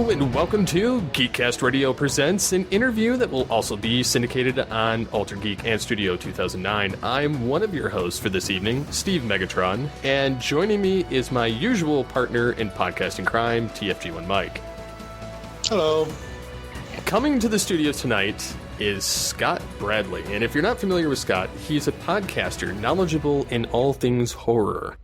Hello and welcome to GeekCast Radio Presents, an interview that will also be syndicated on Altered Geek and Studio 2009. I'm one of your hosts for this evening, Steve Megatron, and joining me is my usual partner in podcasting crime, TFG1 Mike. Hello. Coming to the studio tonight is Scott Bradley, and if you're not familiar with Scott, he's a podcaster knowledgeable in all things horror.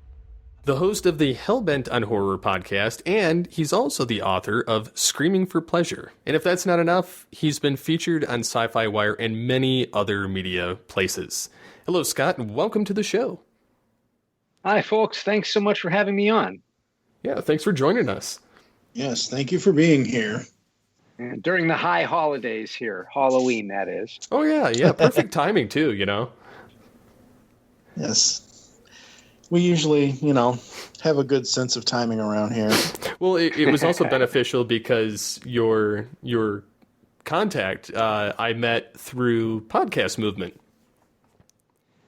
The host of the Hellbent on Horror podcast, and he's also the author of Screaming for Pleasure. And if that's not enough, he's been featured on SyFy Wire and many other media places. Hello, Scott, and welcome to the show. Hi, folks. Thanks so much for having me on. Yeah, thanks for joining us. Yes, thank you for being here. And during the high holidays here, Halloween, that is. Oh, yeah, perfect timing, too, you know. Yes. We usually, have a good sense of timing around here. Well, it was also beneficial because your contact I met through Podcast Movement.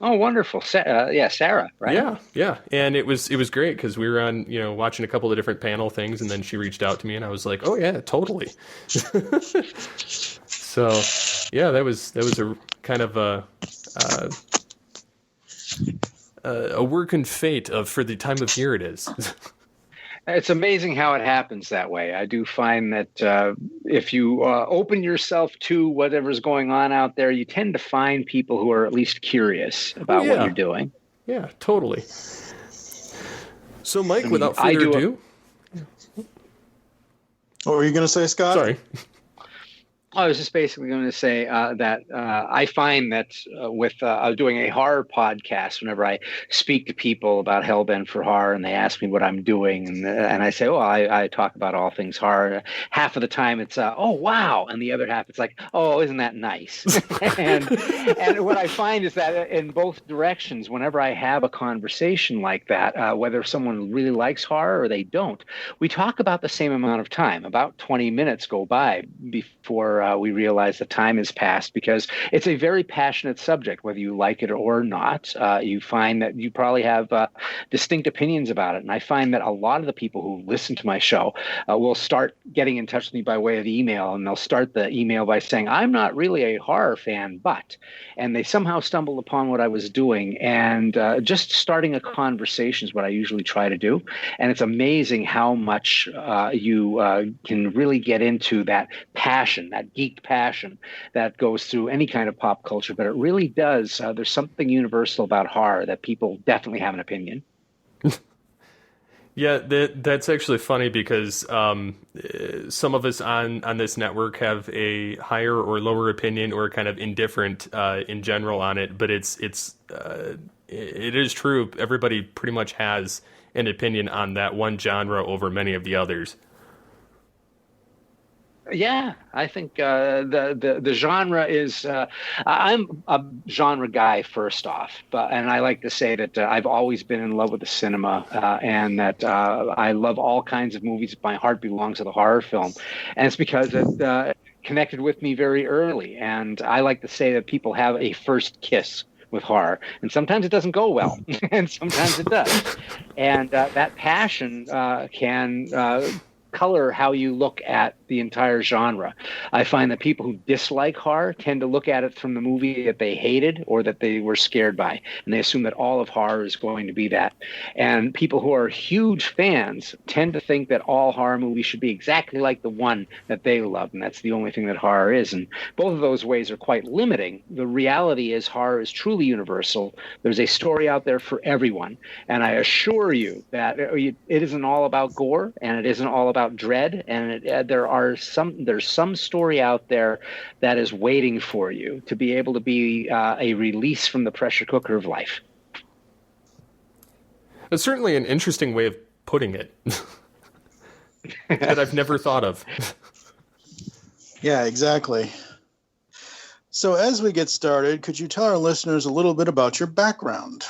Oh, wonderful. Sarah, right? Yeah. And it was great because we were on, watching a couple of different panel things, and then she reached out to me and I was like, oh yeah, totally. So yeah, that was a kind of a work and fate for the time of year it is. It's amazing how it happens that way. I do find that if you open yourself to whatever's going on out there, you tend to find people who are at least curious about what you're doing. Yeah, totally. So, Mike, without further ado... What were you going to say, Scott? Sorry. I was just basically going to say that I find that with doing a horror podcast, whenever I speak to people about Hellbent for Horror and they ask me what I'm doing, and I say, I talk about all things horror, half of the time it's, oh, wow. And the other half, it's like, oh, isn't that nice? and what I find is that in both directions, whenever I have a conversation like that, whether someone really likes horror or they don't, we talk about the same amount of time. About 20 minutes go by before we realize the time has passed, because it's a very passionate subject, whether you like it or not. You find that you probably have distinct opinions about it. And I find that a lot of the people who listen to my show will start getting in touch with me by way of email, and they'll start the email by saying, I'm not really a horror fan, but, and they somehow stumbled upon what I was doing, and just starting a conversation is what I usually try to do. And it's amazing how much you can really get into that passion, that geek passion that goes through any kind of pop culture, but it really does. There's something universal about horror that people definitely have an opinion. Yeah, that's actually funny because some of us on this network have a higher or lower opinion or kind of indifferent in general on it, but it is true. Everybody pretty much has an opinion on that one genre over many of the others. Yeah, I think the genre is. I'm a genre guy first off, and I like to say that I've always been in love with the cinema, and that I love all kinds of movies. My heart belongs to the horror film, and it's because it connected with me very early. And I like to say that people have a first kiss with horror, and sometimes it doesn't go well, and sometimes it does, and that passion can color how you look at the entire genre. I find that people who dislike horror tend to look at it from the movie that they hated or that they were scared by, and they assume that all of horror is going to be that. And people who are huge fans tend to think that all horror movies should be exactly like the one that they love, and that's the only thing that horror is. And both of those ways are quite limiting. The reality is horror is truly universal. There's a story out there for everyone, and I assure you that it isn't all about gore, and it isn't all about dread, and there's some story out there that is waiting for you to be able to be a release from the pressure cooker of life. It's certainly an interesting way of putting it that I've never thought of. Yeah, exactly. So as we get started, could you tell our listeners a little bit about your background?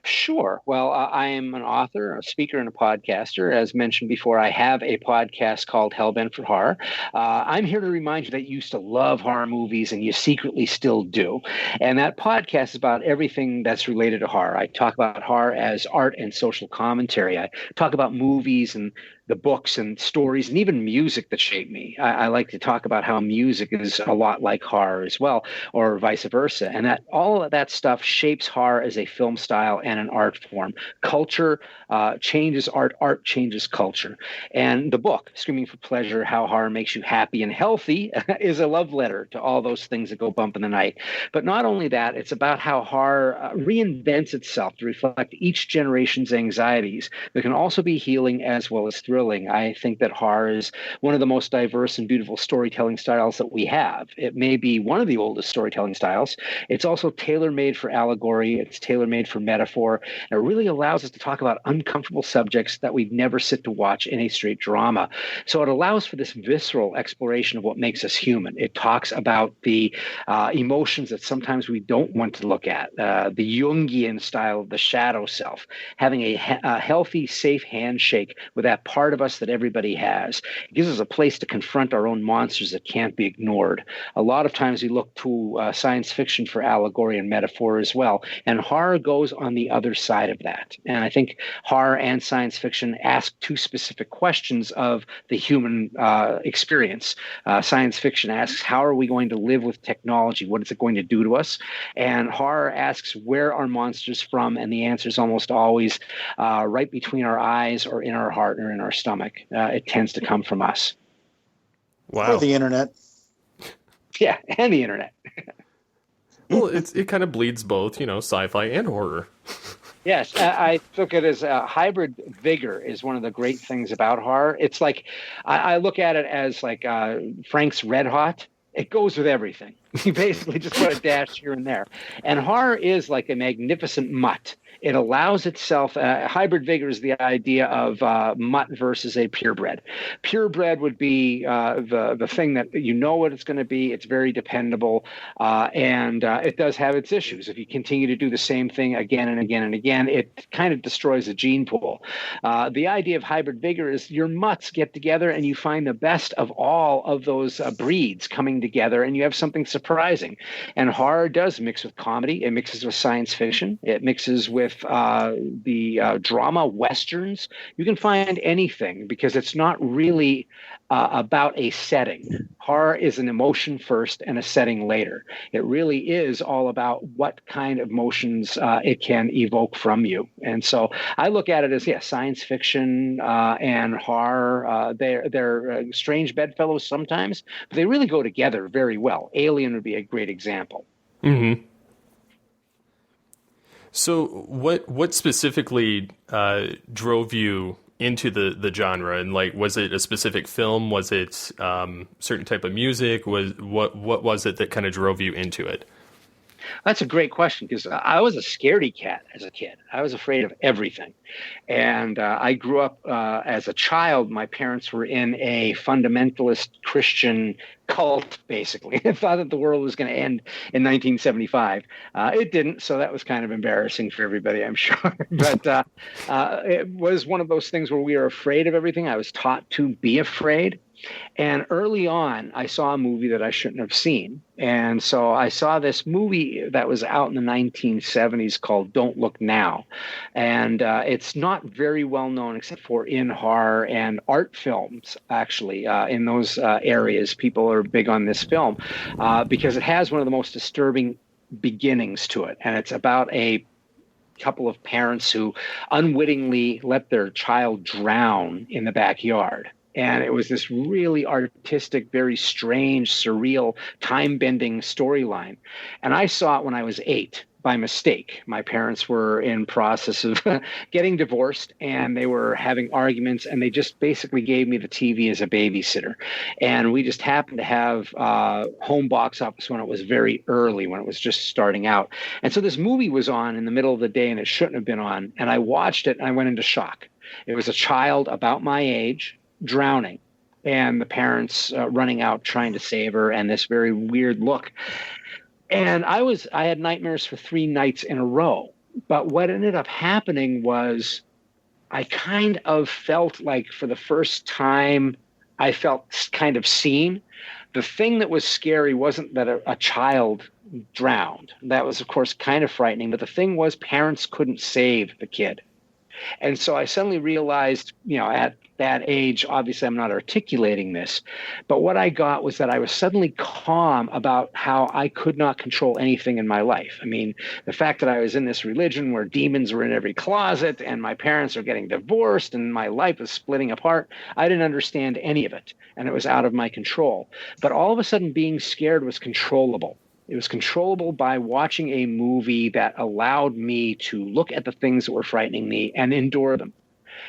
Sure. Well, I am an author, a speaker, and a podcaster. As mentioned before, I have a podcast called Hellbent for Horror. I'm here to remind you that you used to love horror movies and you secretly still do. And that podcast is about everything that's related to horror. I talk about horror as art and social commentary. I talk about movies and the books and stories and even music that shape me. I like to talk about how music is a lot like horror as well, or vice versa, and that all of that stuff shapes horror as a film style and an art form. Culture changes art, art changes culture. And the book, Screaming for Pleasure, How Horror Makes You Happy and Healthy, is a love letter to all those things that go bump in the night. But not only that, it's about how horror reinvents itself to reflect each generation's anxieties. That can also be healing as well as thrilling. I think that horror is one of the most diverse and beautiful storytelling styles that we have. It may be one of the oldest storytelling styles. It's also tailor-made for allegory. It's tailor-made for metaphor. And it really allows us to talk about uncomfortable subjects that we'd never sit to watch in a straight drama. So it allows for this visceral exploration of what makes us human. It talks about the emotions that sometimes we don't want to look at, the Jungian style of the shadow self, having a healthy, safe handshake with that part of us that everybody has. It gives us a place to confront our own monsters that can't be ignored. A lot of times we look to science fiction for allegory and metaphor as well, and horror goes on the other side of that. And I think horror and science fiction ask two specific questions of the human experience. Science fiction asks, how are we going to live with technology? What is it going to do to us? And horror asks, where are monsters from? And the answer is almost always right between our eyes or in our heart or in our stomach. It tends to come from us. Wow. Or the internet. Yeah, and the internet. Well, it kind of bleeds both, sci-fi and horror. Yes, I took it as a hybrid vigor is one of the great things about horror. It's like, I look at it as like Frank's Red Hot. It goes with everything. You basically just put a dash here and there. And horror is like a magnificent mutt. It allows itself, hybrid vigor is the idea of mutt versus a purebred. Purebred would be the thing that you know what it's going to be. It's very dependable, and it does have its issues. If you continue to do the same thing again and again and again, it kind of destroys the gene pool. The idea of hybrid vigor is your mutts get together and you find the best of all of those breeds coming together, and you have something surprising. And horror does mix with comedy. It mixes with science fiction. It mixes with the drama westerns. You can find anything because it's not really about a setting. Horror is an emotion first and a setting later. It really is all about what kind of emotions it can evoke from you. And so I look at it as, science fiction and horror. They're strange bedfellows sometimes, but they really go together very well. Alien would be a great example. Mm-hmm. So what specifically drove you into the genre? And was it a specific film? Was it certain type of music? What was it that kind of drove you into it? That's a great question because I was a scaredy cat as a kid. I was afraid of everything. And I grew up as a child. My parents were in a fundamentalist Christian cult, basically. They thought that the world was going to end in 1975. It didn't, so that was kind of embarrassing for everybody, I'm sure. But it was one of those things where we were afraid of everything. I was taught to be afraid. And early on, I saw a movie that I shouldn't have seen. And so I saw this movie that was out in the 1970s called Don't Look Now. And it's not very well known except for in horror and art films, actually. In those areas, people are big on this film because it has one of the most disturbing beginnings to it. And it's about a couple of parents who unwittingly let their child drown in the backyard. And it was this really artistic, very strange, surreal, time-bending storyline. And I saw it when I was 8 by mistake. My parents were in process of getting divorced, and they were having arguments, and they just basically gave me the TV as a babysitter. And we just happened to have home box office when it was very early, when it was just starting out. And so this movie was on in the middle of the day, and it shouldn't have been on. And I watched it, and I went into shock. It was a child about my age, drowning, and the parents running out trying to save her, and this very weird look. And I had nightmares for 3 nights in a row. But what ended up happening was I kind of felt like for the first time I felt kind of seen. The thing that was scary wasn't that a child drowned. That was, of course, kind of frightening. But the thing was parents couldn't save the kid. And so I suddenly realized, at that age, obviously I'm not articulating this, but what I got was that I was suddenly calm about how I could not control anything in my life. I mean, the fact that I was in this religion where demons were in every closet and my parents are getting divorced and my life was splitting apart, I didn't understand any of it, and it was out of my control. But all of a sudden being scared was controllable. It was controllable by watching a movie that allowed me to look at the things that were frightening me and endure them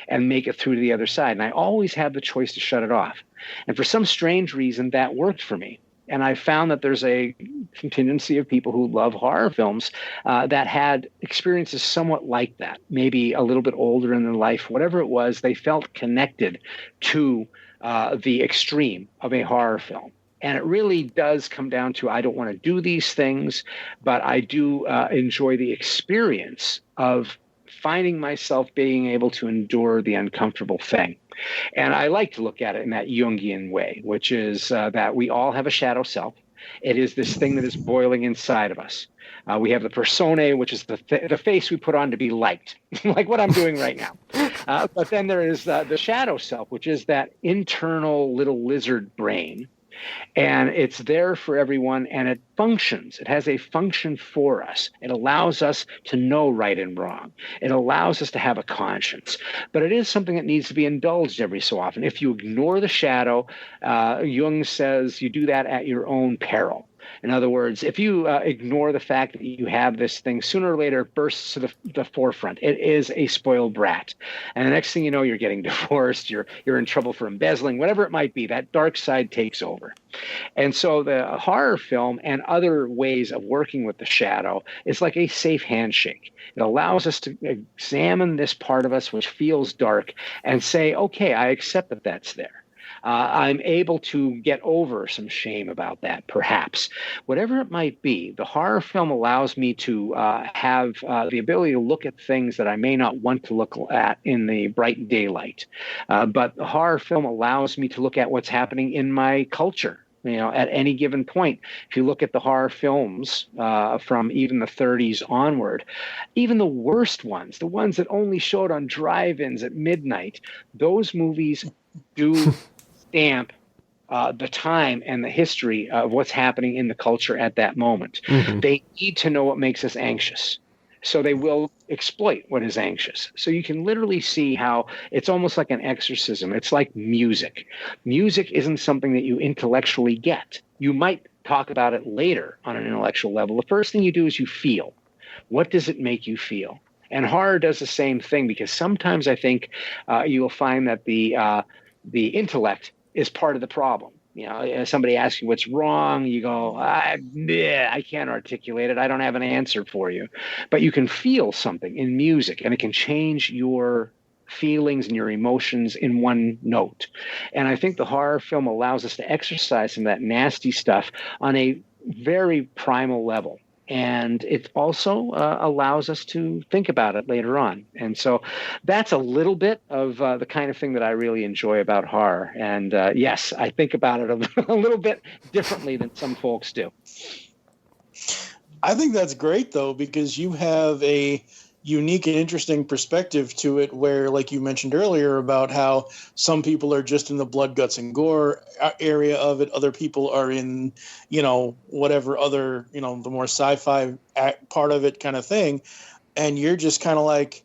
and make it through to the other side. And I always had the choice to shut it off. And for some strange reason, that worked for me. And I found that there's a contingency of people who love horror films that had experiences somewhat like that, maybe a little bit older in their life, whatever it was, they felt connected to the extreme of a horror film. And it really does come down to, I don't want to do these things, but I do enjoy the experience of finding myself being able to endure the uncomfortable thing. And I like to look at it in that Jungian way, which is that we all have a shadow self. It is this thing that is boiling inside of us. We have the personae, which is the face we put on to be liked, like what I'm doing right now. But then there is the shadow self, which is that internal little lizard brain. And it's there for everyone, and it functions. It has a function for us. It allows us to know right and wrong. It allows us to have a conscience. But it is something that needs to be indulged every so often. If you ignore the shadow, Jung says you do that at your own peril. In other words, if you ignore the fact that you have this thing, sooner or later it bursts to the forefront. It is a spoiled brat. And the next thing you know, you're getting divorced, you're in trouble for embezzling, whatever it might be, that dark side takes over. And so the horror film and other ways of working with the shadow is like a safe handshake. It allows us to examine this part of us which feels dark and say, okay, I accept that that's there. I'm able to get over some shame about that, perhaps. Whatever it might be, the horror film allows me to have the ability to look at things that I may not want to look at in the bright daylight. But the horror film allows me to look at what's happening in my culture. At any given point, if you look at the horror films from even the 30s onward, even the worst ones, the ones that only showed on drive-ins at midnight, those movies do stamp the time and the history of what's happening in the culture at that moment. Mm-hmm. They need to know what makes us anxious. So they will exploit what is anxious. So you can literally see how it's almost like an exorcism. It's like music. Music isn't something that you intellectually get. You might talk about it later on an intellectual level. The first thing you do is you feel. What does it make you feel? And horror does the same thing, because sometimes I think you'll find that the intellect is part of the problem. Somebody asks you what's wrong, you go, I can't articulate it. I don't have an answer for you. But you can feel something in music, and it can change your feelings and your emotions in one note. And I think the horror film allows us to exercise some of that nasty stuff on a very primal level. And it also allows us to think about it later on. And so that's a little bit of the kind of thing that I really enjoy about horror. And yes, I think about it a little bit differently than some folks do. I think that's great, though, because you have a unique and interesting perspective to it where, like you mentioned earlier, about how some people are just in the blood, guts, and gore area of it. Other people are in, whatever other, the more sci-fi part of it kind of thing. And you're just kind of like,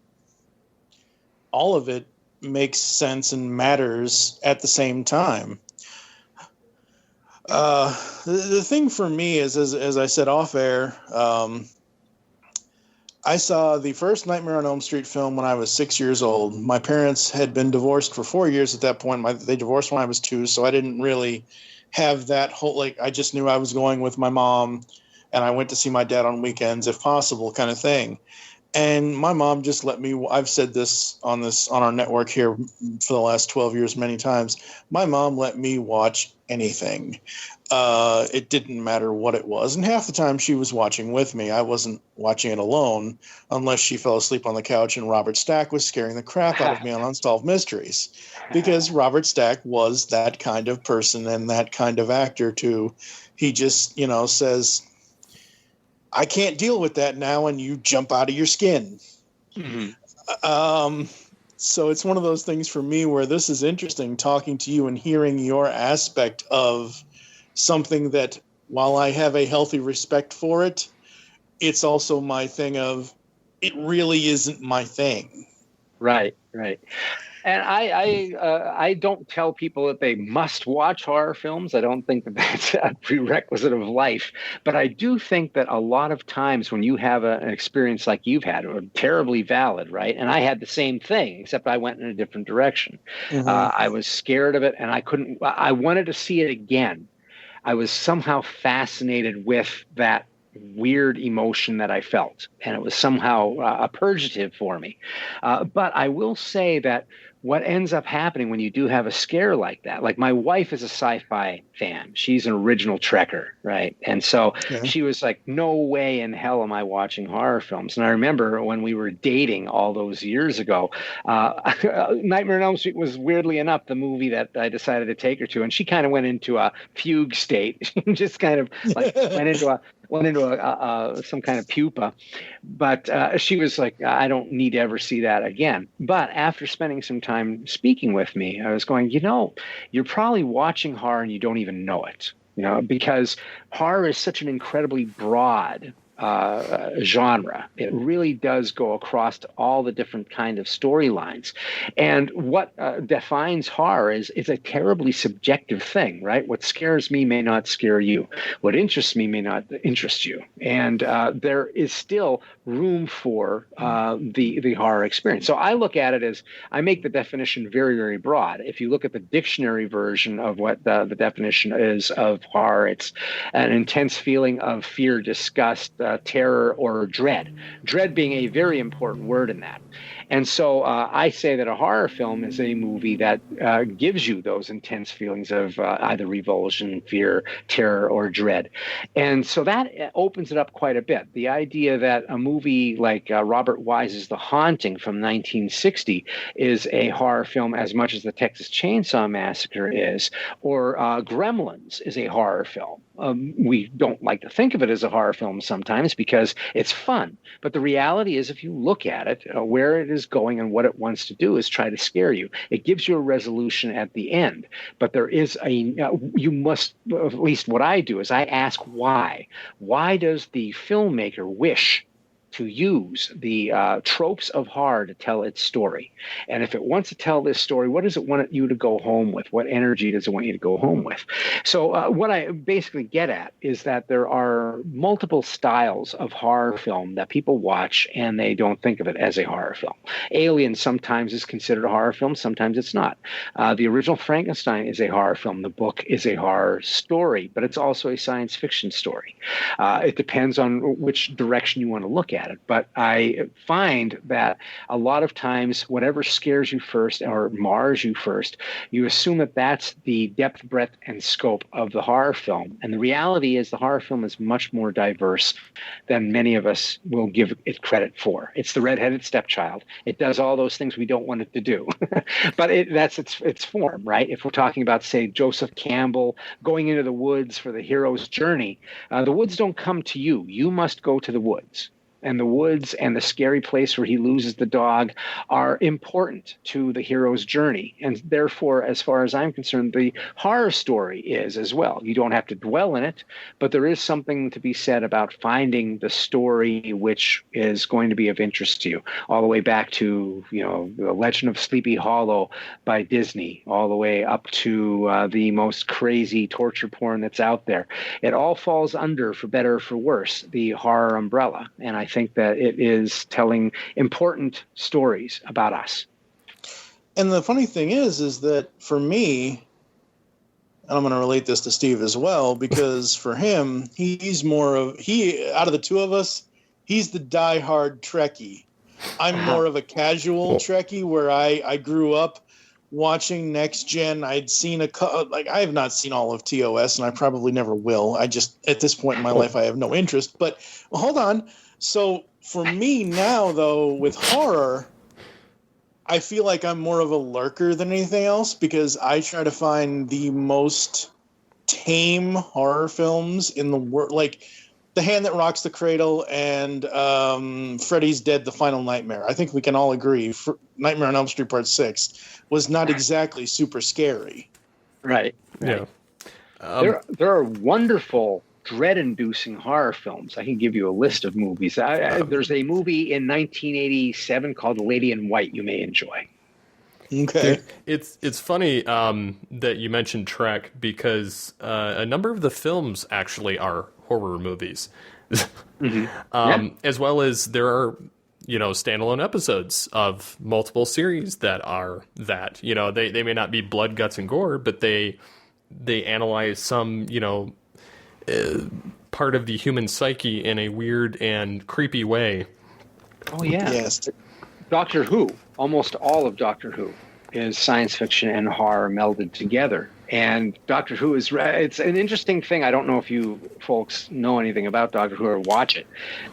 all of it makes sense and matters at the same time. The thing for me is, as I said off air, I saw the first Nightmare on Elm Street film when I was 6 years old. My parents had been divorced for 4 years at that point. They divorced when I was 2, so I didn't really have that whole, I just knew I was going with my mom, and I went to see my dad on weekends, if possible, kind of thing. And my mom just let me, I've said this on our network here for the last 12 years many times, my mom let me watch anything. It didn't matter what it was. And half the time she was watching with me. I wasn't watching it alone unless she fell asleep on the couch and Robert Stack was scaring the crap out of me on Unsolved Mysteries. Because Robert Stack was that kind of person and that kind of actor too. He just, says, I can't deal with that now, and you jump out of your skin. Mm-hmm. So it's one of those things for me where this is interesting talking to you and hearing your aspect of something that, while I have a healthy respect for it, it's also my thing of it really isn't my thing. Right. And I don't tell people that they must watch horror films. I don't think that that's a prerequisite of life. But I do think that a lot of times when you have an experience like you've had, or terribly valid, right? And I had the same thing, except I went in a different direction. Mm-hmm. I was scared of it, and I wanted to see it again. I was somehow fascinated with that weird emotion that I felt, and it was somehow a purgative for me. But I will say that what ends up happening when you do have a scare like that, like my wife is a sci-fi fan. She's an original Trekker, right? And so she was like, no way in hell am I watching horror films. And I remember when we were dating all those years ago, Nightmare on Elm Street was, weirdly enough, the movie that I decided to take her to. And she kind of went into a fugue state. Just kind of like went into some kind of pupa. But she was like, I don't need to ever see that again. But after spending some time speaking with me, I was going, you're probably watching horror and you don't even know it, because horror is such an incredibly broad genre. It really does go across to all the different kind of storylines. And what defines horror is a terribly subjective thing, right? What scares me may not scare you. What interests me may not interest you. And there is still room for the horror experience. So I look at it as, I make the definition very, very broad. If you look at the dictionary version of what the definition is of horror, it's an intense feeling of fear, disgust, terror, or dread. Dread being a very important word in that. And so I say that a horror film is a movie that gives you those intense feelings of either revulsion, fear, terror, or dread. And so that opens it up quite a bit. The idea that a movie like Robert Wise's The Haunting from 1960 is a horror film as much as the Texas Chainsaw Massacre is, or Gremlins is a horror film. We don't like to think of it as a horror film sometimes because it's fun. But the reality is, if you look at it, where it is going and what it wants to do is try to scare you. It gives you a resolution at the end. But there is you must, at least what I do is I ask why. Why does the filmmaker wish to use the tropes of horror to tell its story? And if it wants to tell this story, what does it want you to go home with? What energy does it want you to go home with? So what I basically get at is that there are multiple styles of horror film that people watch and they don't think of it as a horror film. Alien sometimes is considered a horror film, sometimes it's not. The original Frankenstein is a horror film. The book is a horror story, but it's also a science fiction story. It depends on which direction you want to look at it. But I find that a lot of times whatever scares you first or mars you first, you assume that that's the depth, breadth, and scope of the horror film. And the reality is the horror film is much more diverse than many of us will give it credit for. It's the redheaded stepchild. It does all those things we don't want it to do. But that's its form, right? If we're talking about, say, Joseph Campbell going into the woods for the hero's journey, the woods don't come to you. You must go to the woods. And the woods and the scary place where he loses the dog are important to the hero's journey. And therefore, as far as I'm concerned, the horror story is as well. You don't have to dwell in it, but there is something to be said about finding the story which is going to be of interest to you, all the way back to, The Legend of Sleepy Hollow by Disney, all the way up to the most crazy torture porn that's out there. It all falls under, for better or for worse, the horror umbrella. And I think that it is telling important stories about us. And the funny thing is that for me, and I'm going to relate this to Steve as well, because for him, out of the two of us, he's the diehard Trekkie. I'm more of a casual Trekkie, where I grew up watching Next Gen. I'd seen I have not seen all of TOS, and I probably never will. I just, at this point in my life, I have no interest. But hold on. So for me now, though, with horror, I feel like I'm more of a lurker than anything else, because I try to find the most tame horror films in the world. Like, The Hand That Rocks the Cradle and Freddy's Dead: The Final Nightmare. I think we can all agree Nightmare on Elm Street Part 6 was not exactly super scary. Right. Yeah. There are wonderful dread-inducing horror films. I can give you a list of movies. There's a movie in 1987 called The Lady in White you may enjoy. Okay. It's funny that you mentioned Trek because a number of the films actually are horror movies. As well as there are, standalone episodes of multiple series that are that. They may not be blood, guts, and gore, but they analyze some, part of the human psyche in a weird and creepy way. Oh, yeah. Yes. Doctor Who, almost all of Doctor Who is science fiction and horror melded together. And Doctor Who it's an interesting thing. I don't know if you folks know anything about Doctor Who or watch it,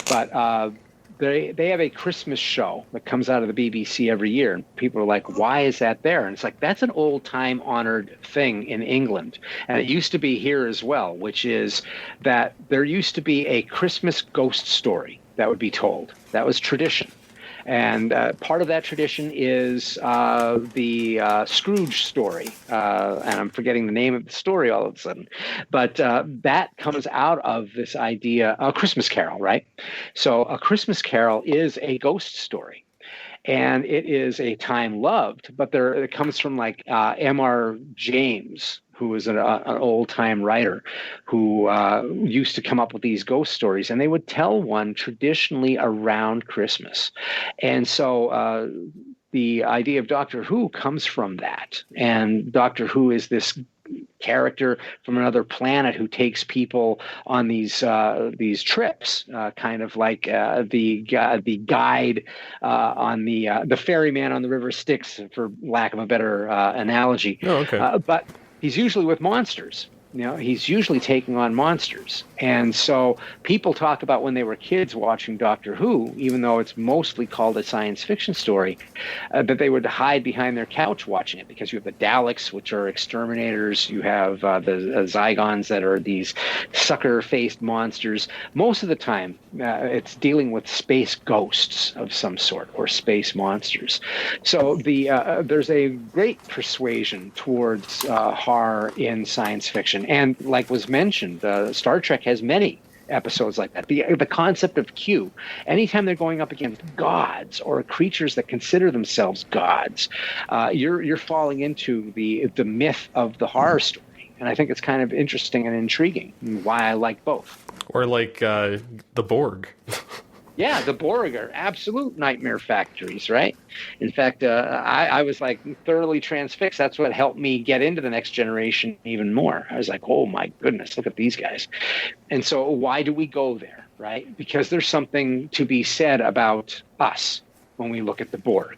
but they have a Christmas show that comes out of the BBC every year. And people are like, why is that there? And it's like, that's an old time honored thing in England. And it used to be here as well, which is that there used to be a Christmas ghost story that would be told. That was tradition. And part of that tradition is the Scrooge story. And I'm forgetting the name of the story all of a sudden. But that comes out of this idea, a Christmas Carol, right? So a Christmas Carol is a ghost story. And it is a time loved, but it comes from like M.R. James, who was an old-time writer who used to come up with these ghost stories, and they would tell one traditionally around Christmas. And so the idea of Doctor Who comes from that. And Doctor Who is this character from another planet who takes people on these trips, kind of like the guide on the ferryman on the River Styx, for lack of a better analogy. Oh, okay. But he's usually with monsters. He's usually taking on monsters. And so people talk about when they were kids watching Doctor Who, even though it's mostly called a science fiction story, that they would hide behind their couch watching it, because you have the Daleks, which are exterminators. You have the Zygons that are these sucker-faced monsters. Most of the time, it's dealing with space ghosts of some sort, or space monsters. So there's a great persuasion towards horror in science fiction. And like was mentioned, Star Trek has many episodes like that. The concept of Q, anytime they're going up against gods or creatures that consider themselves gods, you're falling into the myth of the horror story. And I think it's kind of interesting and intriguing, and why I like both. Or like the Borg. Yeah, the Borg are absolute nightmare factories, right? In fact, I was like thoroughly transfixed. That's what helped me get into the Next Generation even more. I was like, oh my goodness, look at these guys. And so why do we go there, right? Because there's something to be said about us when we look at the Borg.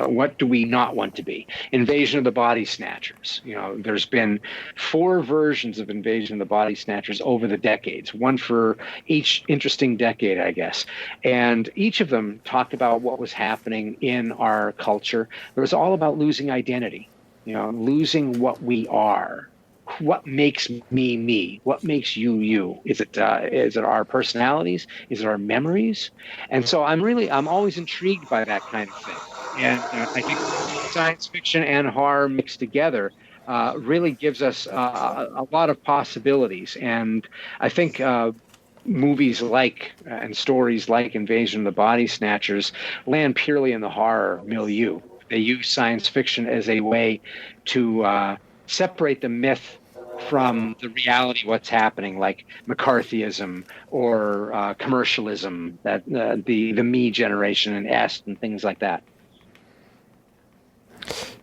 What do we not want to be? Invasion of the Body Snatchers. There's been 4 versions of Invasion of the Body Snatchers over the decades, one for each interesting decade, I guess. And each of them talked about what was happening in our culture. It was all about losing identity, losing what we are. What makes me me? What makes you you? Is it our personalities? Is it our memories? And so I'm always intrigued by that kind of thing. And I think science fiction and horror mixed together really gives us a lot of possibilities. And I think movies like and stories like Invasion of the Body Snatchers land purely in the horror milieu. They use science fiction as a way to separate the myth from the reality, what's happening, like McCarthyism or commercialism, that the me generation and S and things like that.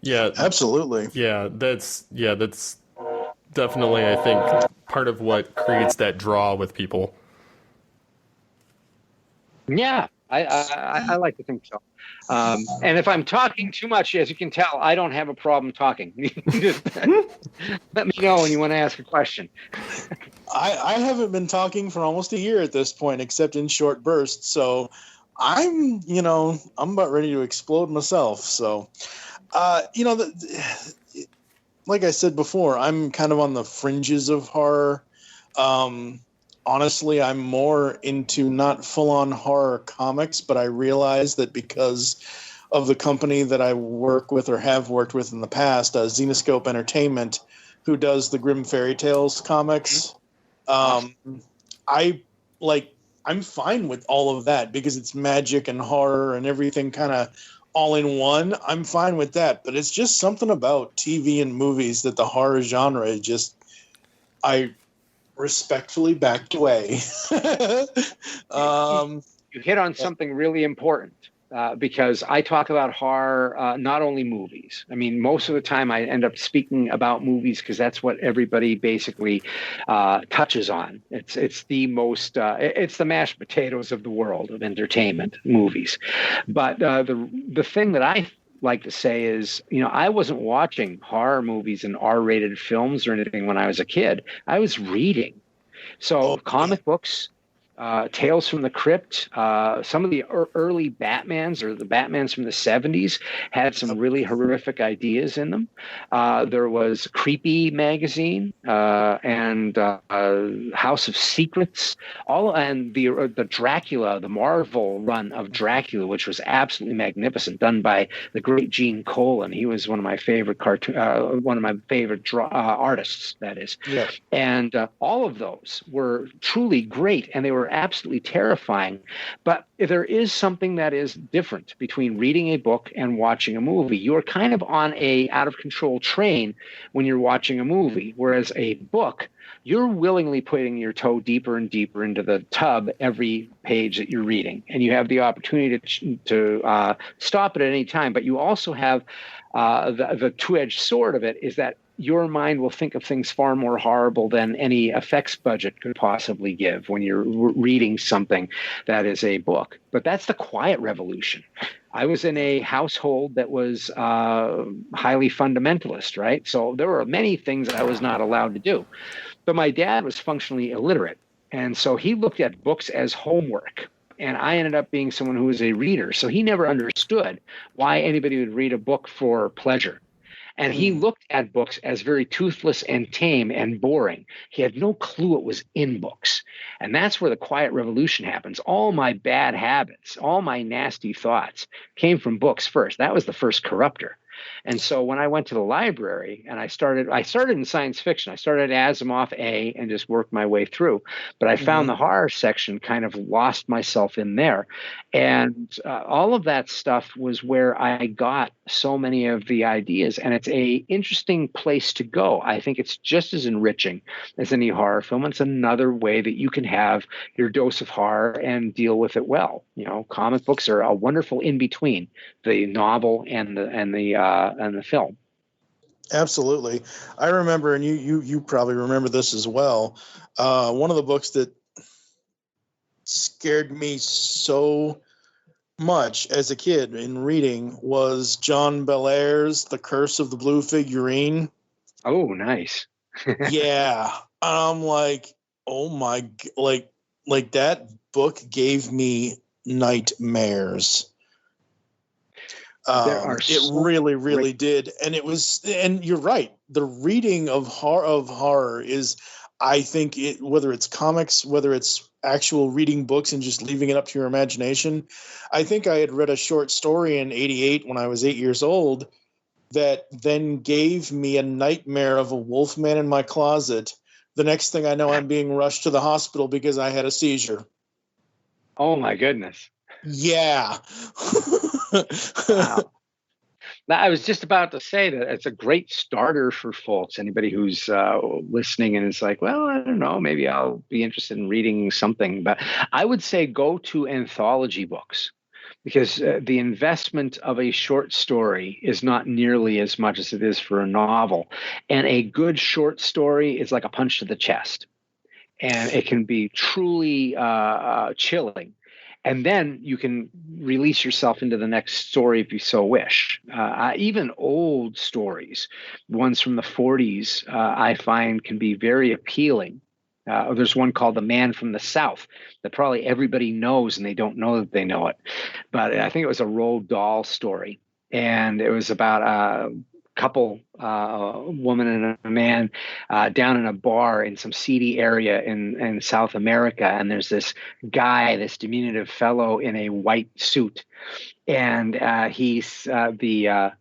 Yeah, absolutely. Yeah, that's definitely, I think, part of what creates that draw with people. Yeah, I like to think so. And if I'm talking too much, as you can tell, I don't have a problem talking. Just let me know when you want to ask a question. I haven't been talking for almost a year at this point, except in short bursts. So I'm about ready to explode myself. So, like I said before, I'm kind of on the fringes of horror. honestly, I'm more into not full-on horror comics, but I realize that because of the company that I work with or have worked with in the past, Xenoscope Entertainment, who does the Grimm Fairy Tales comics, I'm fine with all of that because it's magic and horror and everything kind of all in one. I'm fine with that, but it's just something about TV and movies that the horror genre I respectfully backed away. You hit on something really important. Because I talk about horror, not only movies. I mean, most of the time I end up speaking about movies because that's what everybody basically touches on. It's the most, it's the mashed potatoes of the world of entertainment, movies. But the thing that I like to say is, I wasn't watching horror movies and R-rated films or anything when I was a kid. I was reading. So comic books, Tales from the Crypt, some of the early Batmans or the Batmans from the 70s had some really horrific ideas in them. There was Creepy magazine and House of Secrets, and the Dracula, the Marvel run of Dracula, which was absolutely magnificent, done by the great Gene Colan. He was one of my favorite artists, that is. Yeah. And all of those were truly great, and they were absolutely terrifying. But there is something that is different between reading a book and watching a movie. You're kind of on a out of control train when you're watching a movie, whereas a book, you're willingly putting your toe deeper and deeper into the tub every page that you're reading, and you have the opportunity to stop it at any time. But you also have the two-edged sword of it is that your mind will think of things far more horrible than any effects budget could possibly give when you're reading something that is a book. But that's the quiet revolution. I was in a household that was highly fundamentalist, right? So there were many things that I was not allowed to do. But my dad was functionally illiterate. And so he looked at books as homework. And I ended up being someone who was a reader. So he never understood why anybody would read a book for pleasure. And he looked at books as very toothless and tame and boring. He had no clue it was in books. And that's where the quiet revolution happens. All my bad habits, all my nasty thoughts came from books first. That was the first corrupter. And so when I went to the library and I started in science fiction. I started at Asimov A and just worked my way through. But I found the horror section, kind of lost myself in there. And all of that stuff was where I got so many of the ideas. And it's a interesting place to go. I think it's just as enriching as any horror film. It's another way that you can have your dose of horror and deal with it well. Comic books are a wonderful in-between the novel and the film. Absolutely. I remember, and you probably remember this as well. One of the books that scared me so much as a kid in reading was John Bellaire's The Curse of the Blue Figurine. Oh, nice. Yeah. I'm like, oh my, like that book gave me nightmares. It really did. And it was, and you're right. The reading of horror is, I think whether it's comics, whether it's actual reading books and just leaving it up to your imagination. I think I had read a short story in '88 when I was 8 years old that then gave me a nightmare of a wolf man in my closet. The next thing I know, I'm being rushed to the hospital because I had a seizure. Oh my goodness. Yeah. Wow. Now, I was just about to say that it's a great starter for folks. Anybody who's listening and is like, well, I don't know, maybe I'll be interested in reading something. But I would say go to anthology books because the investment of a short story is not nearly as much as it is for a novel. And a good short story is like a punch to the chest. And it can be truly chilling. And then you can release yourself into the next story if you so wish. Even old stories, ones from the 40s, I find can be very appealing. There's one called The Man from the South that probably everybody knows and they don't know that they know it. But I think it was a Roald Dahl story. And it was about couple, a woman and a man, down in a bar in some seedy area in South America. And there's this guy, this diminutive fellow in a white suit. And he's the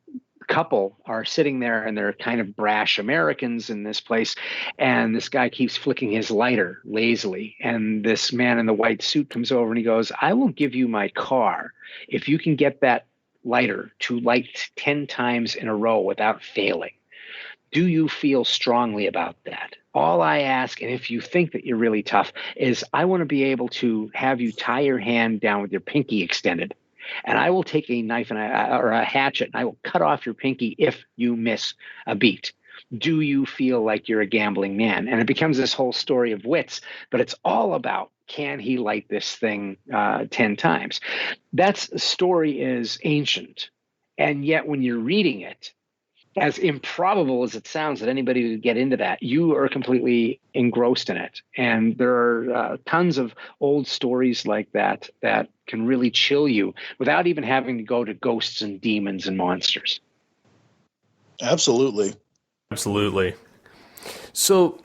couple are sitting there, and they're kind of brash Americans in this place. And this guy keeps flicking his lighter lazily. And this man in the white suit comes over and he goes, "I will give you my car if you can get that lighter to light 10 times in a row without failing. Do you feel strongly about that? All I ask, and if you think that you're really tough, is I want to be able to have you tie your hand down with your pinky extended. And I will take a knife or a hatchet, and I will cut off your pinky if you miss a beat. Do you feel like you're a gambling man?" And it becomes this whole story of wits, but it's all about, can he light this thing 10 times? That story is ancient. And yet when you're reading it, as improbable as it sounds that anybody would get into that, you are completely engrossed in it. And there are tons of old stories like that that can really chill you without even having to go to ghosts and demons and monsters. Absolutely. Absolutely. So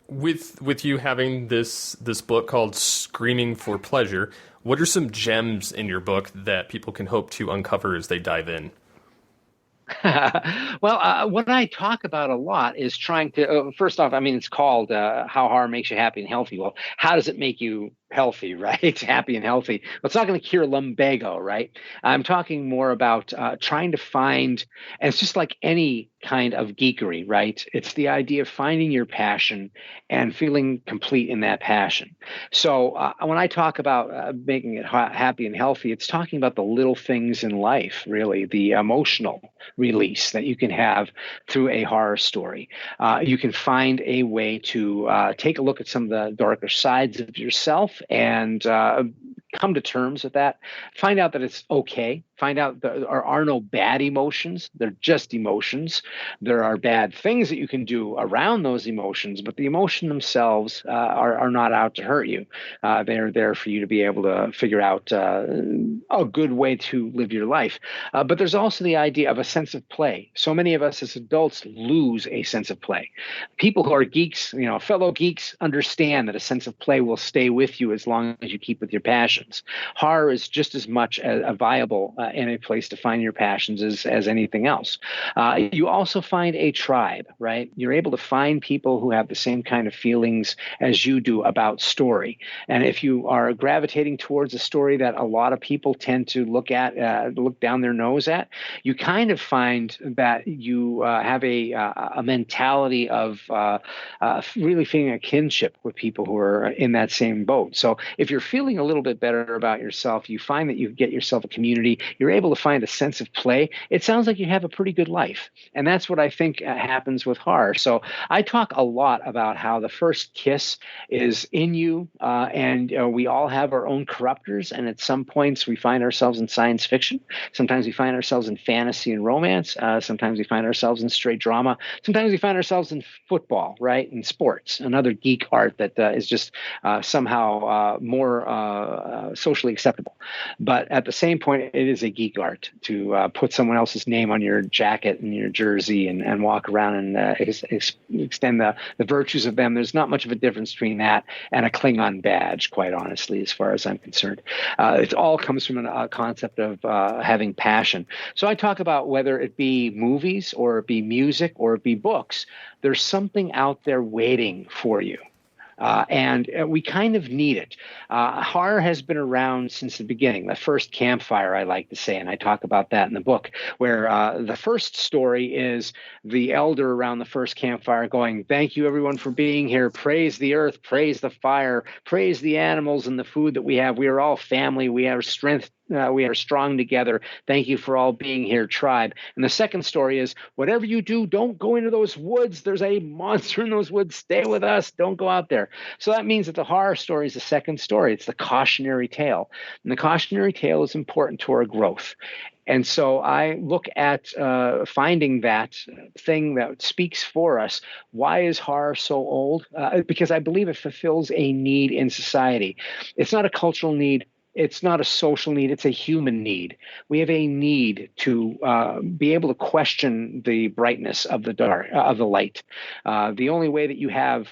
with you having this book called Screaming for Pleasure, what are some gems in your book that people can hope to uncover as they dive in? Well, what I talk about a lot is trying to, first off, I mean, it's called How Horror Makes You Happy and Healthy. Well, how does it make you healthy, right? Happy and healthy. Well, it's not going to cure lumbago, right? I'm talking more about trying to find, and it's just like any kind of geekery, right? It's the idea of finding your passion and feeling complete in that passion. So when I talk about making it happy and healthy, it's talking about the little things in life, really, the emotional release that you can have through a horror story. You can find a way to take a look at some of the darker sides of yourself and come to terms with that. Find out that it's okay. Find out there are no bad emotions. They're just emotions. There are bad things that you can do around those emotions, but the emotion themselves are not out to hurt you. They're there for you to be able to figure out a good way to live your life. But there's also the idea of a sense of play. So many of us as adults lose a sense of play. People who are geeks, fellow geeks, understand that a sense of play will stay with you as long as you keep with your passions. Horror is just as much a viable and a place to find your passions as anything else. You also find a tribe, right? You're able to find people who have the same kind of feelings as you do about story. And if you are gravitating towards a story that a lot of people tend to look down their nose at, you kind of find that you have a mentality of really feeling a kinship with people who are in that same boat. So if you're feeling a little bit better about yourself, you find that you get yourself a community, you're able to find a sense of play, it sounds like you have a pretty good life. And that's what I think happens with horror. So I talk a lot about how the first kiss is in you, and we all have our own corruptors. And at some points we find ourselves in science fiction. Sometimes we find ourselves in fantasy and romance. Sometimes we find ourselves in straight drama. Sometimes we find ourselves in football, right? In sports, another geek art that is just somehow more socially acceptable. But at the same point, it is a geek art to put someone else's name on your jacket and your jersey and walk around and extend the virtues of them. There's not much of a difference between that and a Klingon badge, quite honestly, as far as I'm concerned. It all comes from a concept of having passion. So I talk about whether it be movies or it be music or it be books, there's something out there waiting for you. And we kind of need it. Horror has been around since the beginning. The first campfire, I like to say, and I talk about that in the book, where the first story is the elder around the first campfire going, "Thank you, everyone, for being here. Praise the earth, praise the fire, praise the animals and the food that we have. We are all family. We have strength. We are strong together. Thank you for all being here, tribe." And the second story is, whatever you do, don't go into those woods. There's a monster in those woods. Stay with us. Don't go out there. So that means that the horror story is the second story. It's the cautionary tale. And the cautionary tale is important to our growth. And so I look at finding that thing that speaks for us. Why is horror so old? Because I believe it fulfills a need in society. It's not a cultural need It's not a social need, it's a human need. We have a need to be able to question the brightness of the dark, of the light. The only way that you have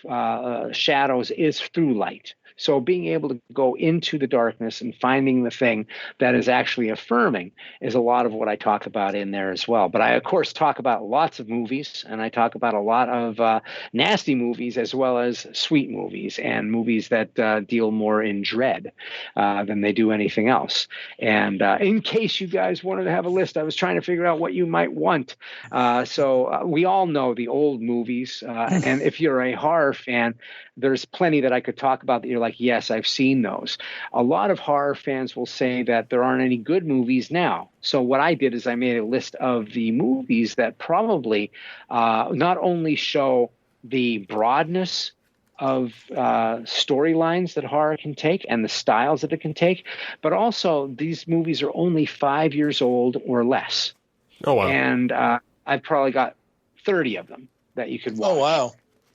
shadows is through light. So being able to go into the darkness and finding the thing that is actually affirming is a lot of what I talk about in there as well. But I, of course, talk about lots of movies, and I talk about a lot of nasty movies as well as sweet movies and movies that deal more in dread than they do anything else. And in case you guys wanted to have a list, I was trying to figure out what you might want. So we all know the old movies. And if you're a horror fan, there's plenty that I could talk about that you're like, yes, I've seen those. A lot of horror fans will say that there aren't any good movies now. So what I did is I made a list of the movies that probably not only show the broadness of storylines that horror can take and the styles that it can take, but also these movies are only 5 years old or less. Oh, wow. And I've probably got 30 of them that you could watch. Oh, wow.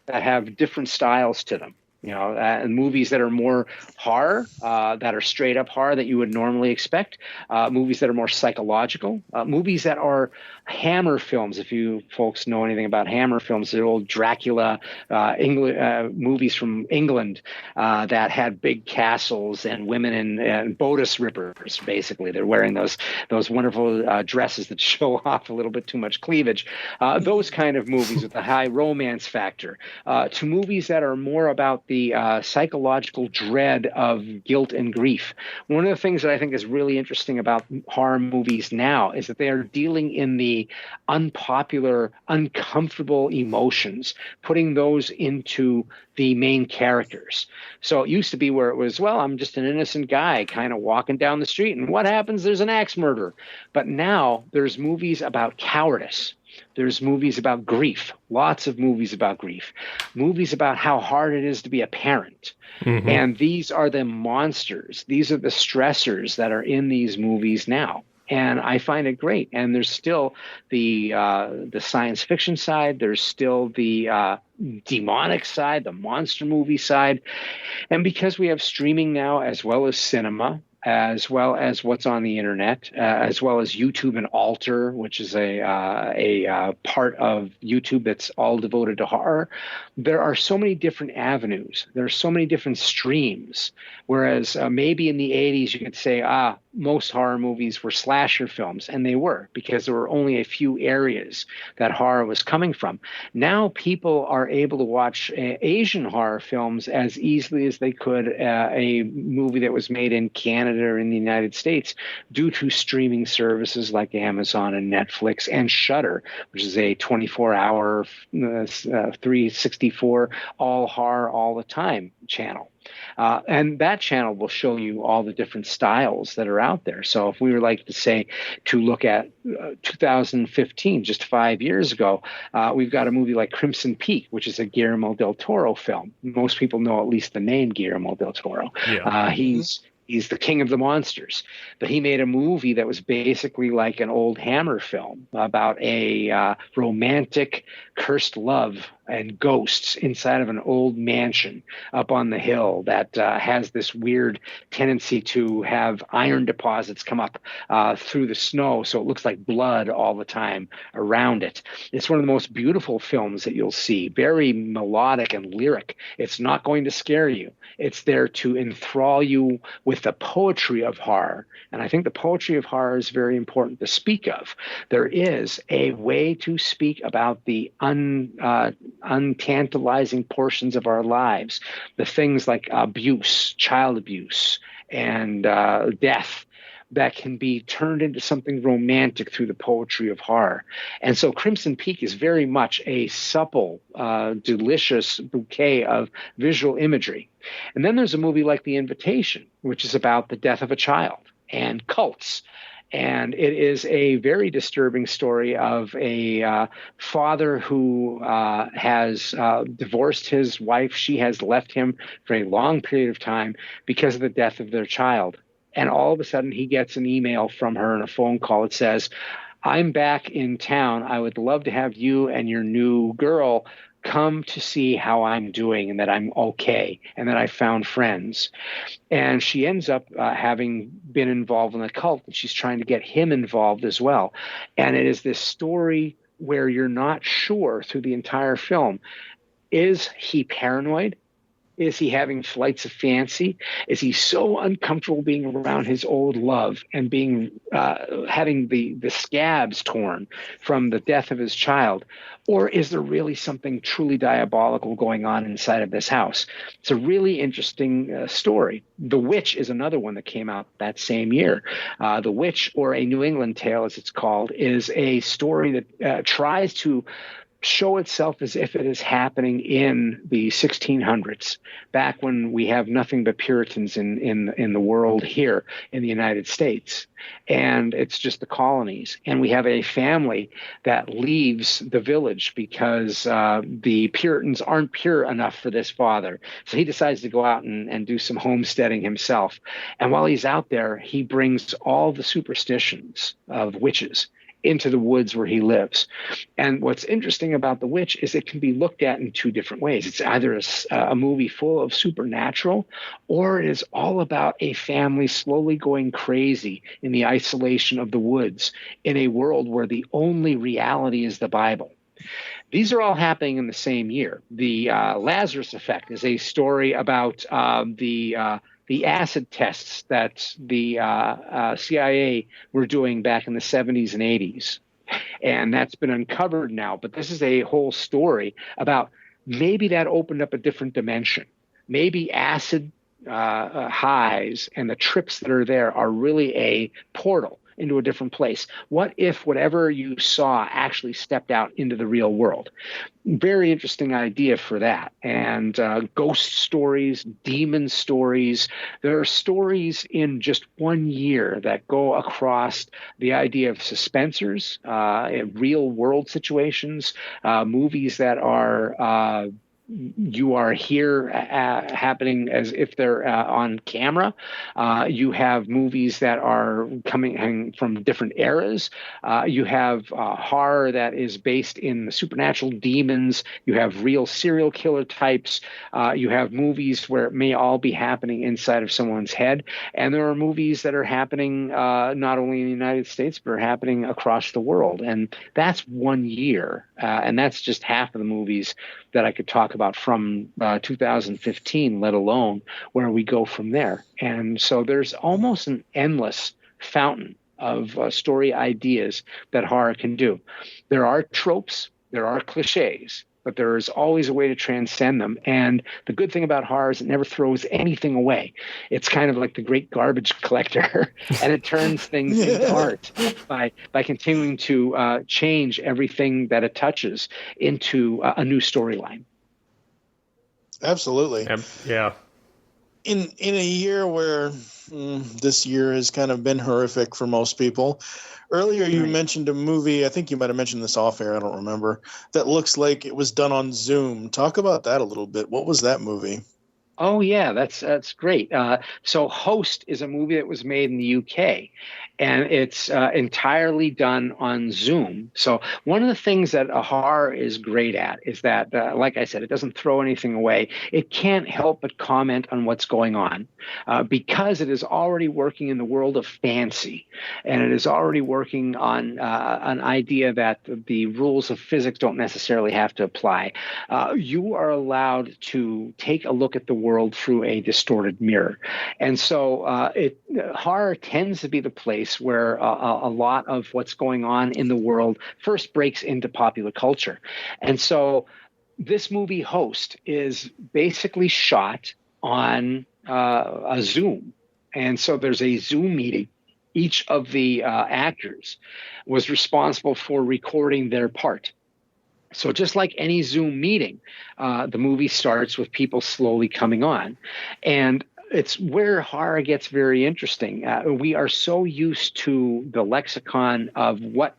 That have different styles to them. And movies that are more horror, that are straight up horror that you would normally expect, movies that are more psychological, movies that are Hammer films. If you folks know anything about Hammer films, they're old Dracula movies from England that had big castles and women and bodice rippers. Basically, they're wearing those wonderful dresses that show off a little bit too much cleavage. Those kind of movies with a high romance factor, to movies that are more about the psychological dread of guilt and grief. One of the things that I think is really interesting about horror movies now is that they are dealing in the unpopular, uncomfortable emotions, putting those into the main characters. So it used to be where it was, well, I'm just an innocent guy kind of walking down the street, and what happens? There's an axe murderer. But now there's movies about cowardice. There's movies about grief, lots of movies about grief, movies about how hard it is to be a parent. Mm-hmm. And these are the monsters. These are the stressors that are in these movies now. And I find it great. And there's still the science fiction side. There's still the demonic side, the monster movie side. And because we have streaming now as well as cinema, as well as what's on the internet, as well as YouTube and Alter, which is a part of YouTube that's all devoted to horror. There are so many different avenues. There are so many different streams. Whereas maybe in the 80s, you could say, most horror movies were slasher films, and they were, because there were only a few areas that horror was coming from. Now people are able to watch Asian horror films as easily as they could a movie that was made in Canada or in the United States, due to streaming services like Amazon and Netflix and Shudder, which is a 24-hour, 364 all horror all the time channel. And that channel will show you all the different styles that are out there. So if we were like to say, to look at 2015, just 5 years ago, we've got a movie like Crimson Peak, which is a Guillermo del Toro film. Most people know at least the name Guillermo del Toro. Yeah. He's the king of the monsters. But he made a movie that was basically like an old Hammer film about a romantic cursed love and ghosts inside of an old mansion up on the hill that has this weird tendency to have iron deposits come up through the snow, so it looks like blood all the time around it. It's one of the most beautiful films that you'll see, very melodic and lyric. It's not going to scare you. It's there to enthrall you with the poetry of horror. And I think the poetry of horror is very important to speak of. There is a way to speak about the untantalizing portions of our lives, the things like abuse, child abuse, and death, that can be turned into something romantic through the poetry of horror. And so Crimson Peak is very much a supple, delicious bouquet of visual imagery. And then there's a movie like The Invitation, which is about the death of a child and cults. And it is a very disturbing story of a father who has divorced his wife. She has left him for a long period of time because of the death of their child. And all of a sudden, he gets an email from her and a phone call that says, I'm back in town. I would love to have you and your new girl come to see how I'm doing and that I'm okay and that I found friends. And she ends up having been involved in a cult, and she's trying to get him involved as well. And it is this story where you're not sure through the entire film, is he paranoid? Is he having flights of fancy? Is he so uncomfortable being around his old love and being having the scabs torn from the death of his child? Or is there really something truly diabolical going on inside of this house? It's a really interesting story. The Witch is another one that came out that same year. The Witch, or A New England Tale as it's called, is a story that tries to show itself as if it is happening in the 1600s, back when we have nothing but Puritans in the world here in the United States. And it's just the colonies. And we have a family that leaves the village because the Puritans aren't pure enough for this father. So he decides to go out and do some homesteading himself. And while he's out there, he brings all the superstitions of witches into the woods where he lives. And what's interesting about The Witch is it can be looked at in two different ways. It's either a movie full of supernatural, or it is all about a family slowly going crazy in the isolation of the woods in a world where the only reality is the Bible. These are all happening in the same year. The Lazarus Effect is a story about the acid tests that the CIA were doing back in the 70s and 80s. And that's been uncovered now. But this is a whole story about maybe that opened up a different dimension. Maybe acid highs and the trips that are there are really a portal into a different place. What if whatever you saw actually stepped out into the real world? Very interesting idea for that. And ghost stories, demon stories. There are stories in just 1 year that go across the idea of suspensors, real world situations, movies that are you are here happening as if they're on camera. You have movies that are coming from different eras. You have horror that is based in the supernatural demons. You have real serial killer types. You have movies where it may all be happening inside of someone's head. And there are movies that are happening not only in the United States, but are happening across the world. And that's 1 year. And that's just half of the movies that I could talk about from 2015, let alone where we go from there. And so there's almost an endless fountain of story ideas that horror can do. There are tropes, there are cliches, but there is always a way to transcend them. And the good thing about horror is it never throws anything away. It's kind of like the great garbage collector, and it turns things into art by continuing to change everything that it touches into a new storyline. Absolutely. Yeah. In a year where this year has kind of been horrific for most people. Earlier, you mentioned a movie, I think you might have mentioned this off air, I don't remember, that looks like it was done on Zoom. Talk about that a little bit. What was that movie? Oh, yeah, that's great. So Host is a movie that was made in the UK, and it's entirely done on Zoom. So one of the things that a horror is great at is that, like I said, it doesn't throw anything away. It can't help but comment on what's going on because it is already working in the world of fancy, and it is already working on an idea that the rules of physics don't necessarily have to apply. You are allowed to take a look at the world through a distorted mirror. And so horror tends to be the place where a lot of what's going on in the world first breaks into popular culture. And so this movie Host is basically shot on a Zoom. And so there's a Zoom meeting. Each of the actors was responsible for recording their part. So just like any Zoom meeting, the movie starts with people slowly coming on. And it's where horror gets very interesting. We are so used to the lexicon of what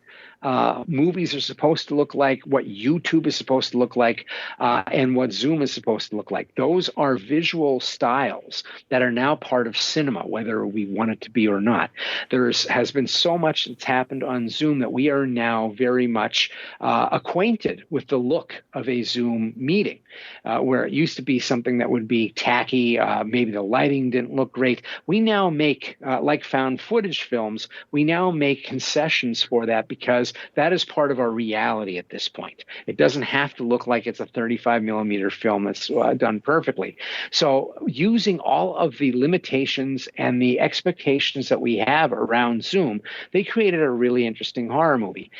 movies are supposed to look like, what YouTube is supposed to look like, and what Zoom is supposed to look like. Those are visual styles that are now part of cinema, whether we want it to be or not. There has been so much that's happened on Zoom that we are now very much acquainted with the look of a Zoom meeting, where it used to be something that would be tacky, maybe the lighting didn't look great. We now make, like found footage films, we now make concessions for that because that is part of our reality at this point. It doesn't have to look like it's a 35 millimeter film that's done perfectly. So using all of the limitations and the expectations that we have around Zoom, they created a really interesting horror movie.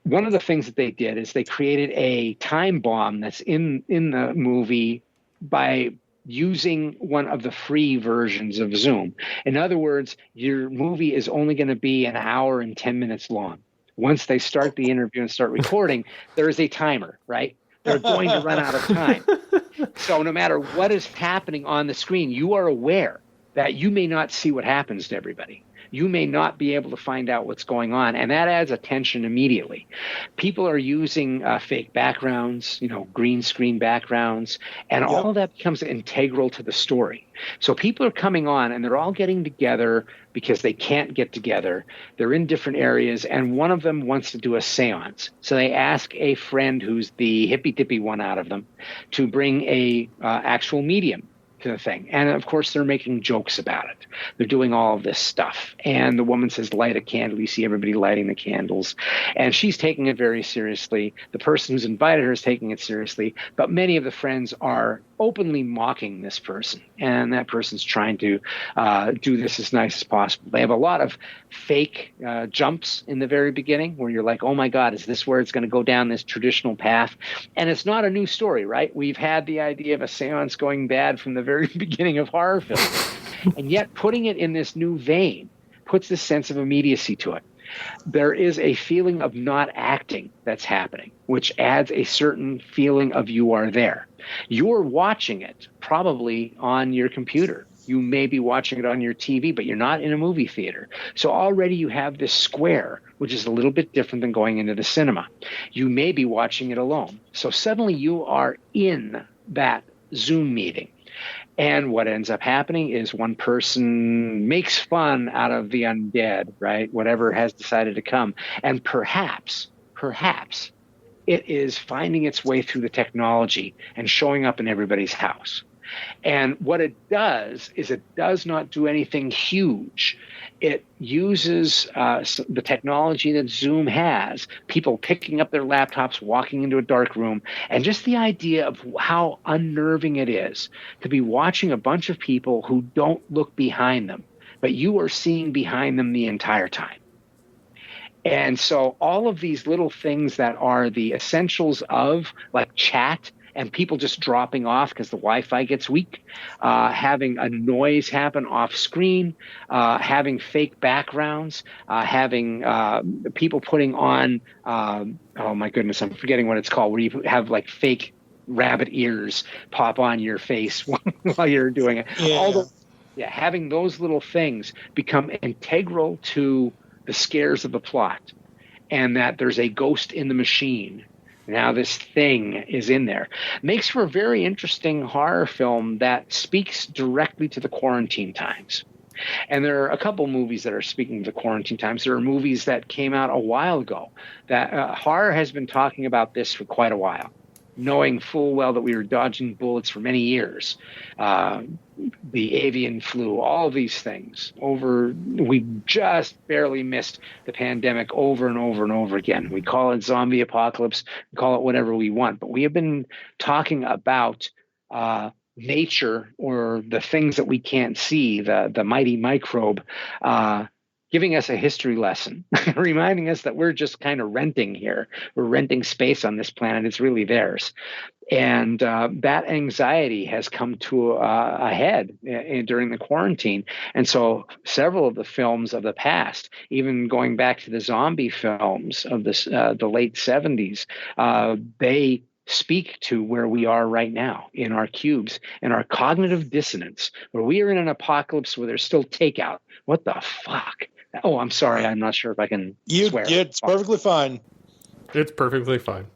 One of the things that they did is they created a time bomb that's in the movie by using one of the free versions of Zoom. In other words, your movie is only going to be an hour and 10 minutes long. Once they start the interview and start recording, there is a timer, right? They're going to run out of time. So no matter what is happening on the screen, you are aware that you may not see what happens to everybody. You may not be able to find out what's going on, and that adds attention immediately. People are using fake backgrounds, green screen backgrounds, and all of that becomes integral to the story. So people are coming on, and they're all getting together because they can't get together. They're in different areas, and one of them wants to do a seance. So they ask a friend who's the hippy-dippy one out of them to bring a actual medium to the thing. And of course, they're making jokes about it. They're doing all of this stuff. And the woman says, light a candle. You see everybody lighting the candles. And she's taking it very seriously. The person who's invited her is taking it seriously. But many of the friends are openly mocking this person. And that person's trying to do this as nice as possible. They have a lot of fake jumps in the very beginning where you're like, oh my God, is this where it's going to go down this traditional path? And it's not a new story, right? We've had the idea of a seance going bad from the very beginning of horror films. And yet putting it in this new vein puts this sense of immediacy to it. There is a feeling of not acting that's happening, which adds a certain feeling of you are there. You're watching it probably on your computer. You may be watching it on your TV, but you're not in a movie theater. So already you have this square, which is a little bit different than going into the cinema. You may be watching it alone. So suddenly you are in that Zoom meeting. And what ends up happening is one person makes fun out of the undead, right? Whatever has decided to come. And perhaps it is finding its way through the technology and showing up in everybody's house. And what it does is it does not do anything huge. It uses the technology that Zoom has, people picking up their laptops, walking into a dark room, and just the idea of how unnerving it is to be watching a bunch of people who don't look behind them, but you are seeing behind them the entire time. And so all of these little things that are the essentials of like chat and people just dropping off because the Wi-Fi gets weak, having a noise happen off screen, having fake backgrounds, having people putting on, oh my goodness, I'm forgetting what it's called, where you have like fake rabbit ears pop on your face while you're doing it. Having those little things become integral to the scares of the plot, and that there's a ghost in the machine. Now this thing is in there. Makes for a very interesting horror film that speaks directly to the quarantine times. And there are a couple movies that are speaking to the quarantine times. There are movies that came out a while ago that horror has been talking about this for quite a while, knowing full well that we were dodging bullets for many years. The avian flu, all of these things. We just barely missed the pandemic over and over and over again. We call it zombie apocalypse, we call it whatever we want, but we have been talking about nature, or the things that we can't see, the mighty microbe, giving us a history lesson, reminding us that we're just kind of renting here. We're renting space on this planet. It's really theirs. And that anxiety has come to a head during the quarantine. And so several of the films of the past, even going back to the zombie films of the late 70s, they speak to where we are right now in our cubes and our cognitive dissonance, where we are in an apocalypse where there's still takeout. What the fuck? Oh, I'm sorry. I'm not sure if I can swear. Yeah, it's perfectly fine. It's perfectly fine.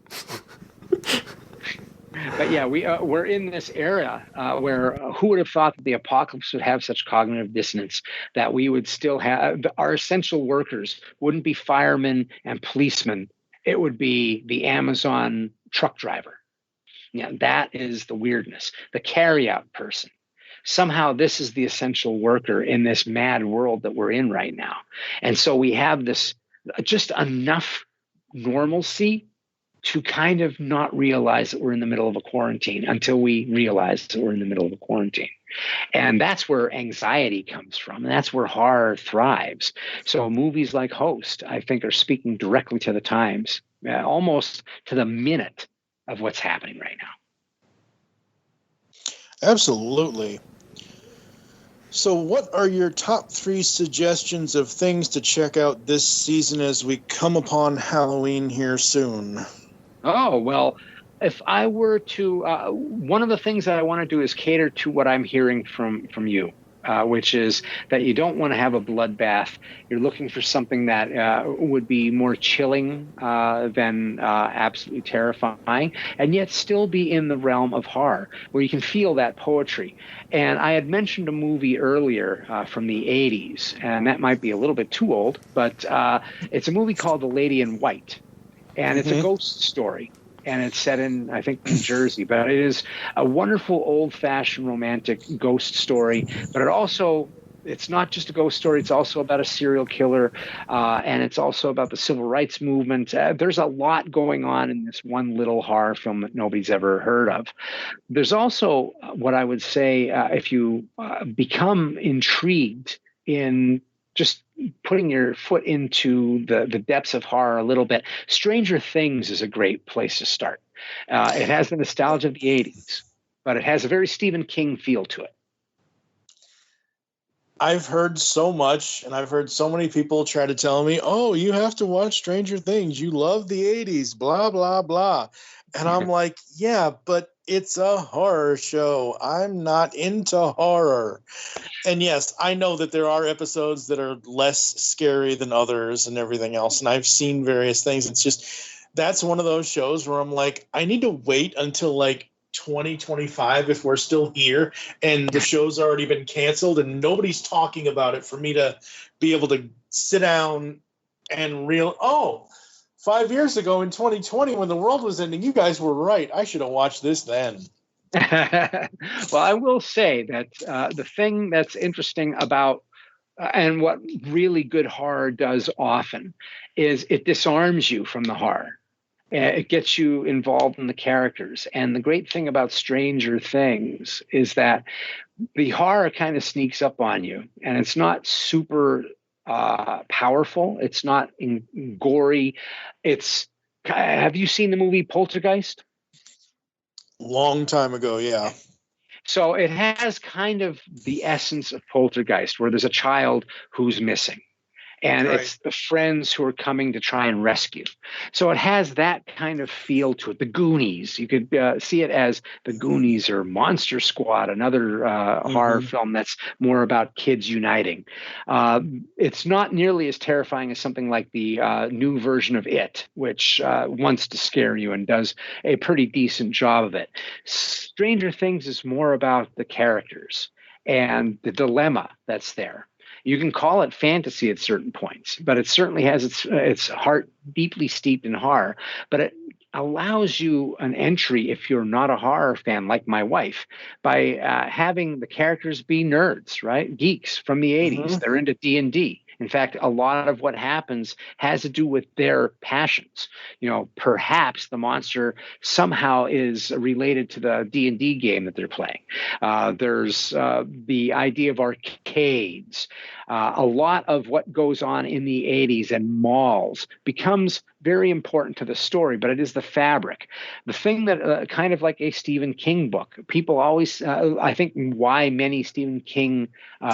But yeah, we're in this era where who would have thought that the apocalypse would have such cognitive dissonance, that we would still have our essential workers wouldn't be firemen and policemen. It would be the Amazon truck driver. Yeah, that is the weirdness. The carryout person. Somehow this is the essential worker in this mad world that we're in right now. And so we have this just enough normalcy to kind of not realize that we're in the middle of a quarantine until we realize that we're in the middle of a quarantine. And that's where anxiety comes from. And that's where horror thrives. So movies like Host, I think, are speaking directly to the times, almost to the minute of what's happening right now. Absolutely. So what are your top 3 suggestions of things to check out this season as we come upon Halloween here soon? Oh, well, if I were to, one of the things that I want to do is cater to what I'm hearing from you, which is that you don't want to have a bloodbath. You're looking for something that would be more chilling than absolutely terrifying, and yet still be in the realm of horror, where you can feel that poetry. And I had mentioned a movie earlier from the 80s, and that might be a little bit too old, but it's a movie called The Lady in White. And it's a ghost story, and it's set in, I think, New Jersey. But it is a wonderful, old-fashioned, romantic ghost story. But it's not just a ghost story. It's also about a serial killer, and it's also about the civil rights movement. There's a lot going on in this one little horror film that nobody's ever heard of. There's also what I would say, if you become intrigued in just putting your foot into the depths of horror a little bit, Stranger Things is a great place to start. It has the nostalgia of the 80s, but it has a very Stephen King feel to it. I've heard so much, and I've heard so many people try to tell me, oh, you have to watch Stranger Things. You love the 80s, blah, blah, blah. And I'm like, yeah, but it's a horror show. I'm not into horror. And yes, I know that there are episodes that are less scary than others and everything else. And I've seen various things. It's just, that's one of those shows where I'm like, I need to wait until like 2025 if we're still here and the show's already been canceled and nobody's talking about it for me to be able to sit down and 5 years ago in 2020 when the world was ending, you guys were right. I should have watched this then. Well, I will say that the thing that's interesting about and what really good horror does often is it disarms you from the horror. It gets you involved in the characters. And the great thing about Stranger Things is that the horror kind of sneaks up on you, and it's not super powerful. It's not gory. Have you seen the movie Poltergeist? Long time ago, yeah. So it has kind of the essence of Poltergeist, where there's a child who's missing. And Right. It's the friends who are coming to try and rescue. So it has that kind of feel to it. The Goonies, you could see it as the Goonies or Monster Squad, another horror film that's more about kids uniting. It's not nearly as terrifying as something like the new version of It, which wants to scare you and does a pretty decent job of it. Stranger Things is more about the characters and the dilemma that's there. You can call it fantasy at certain points, but it certainly has its heart deeply steeped in horror. But it allows you an entry if you're not a horror fan like my wife by having the characters be nerds, right? Geeks from the 80s. They're into D&D. In fact, a lot of what happens has to do with their passions. You know, perhaps the monster somehow is related to the D&D game that they're playing. There's the idea of arcades. A lot of what goes on in the 80s and malls becomes very important to the story, but it is the fabric. The thing that kind of like a Stephen King book, people always, I think why many Stephen King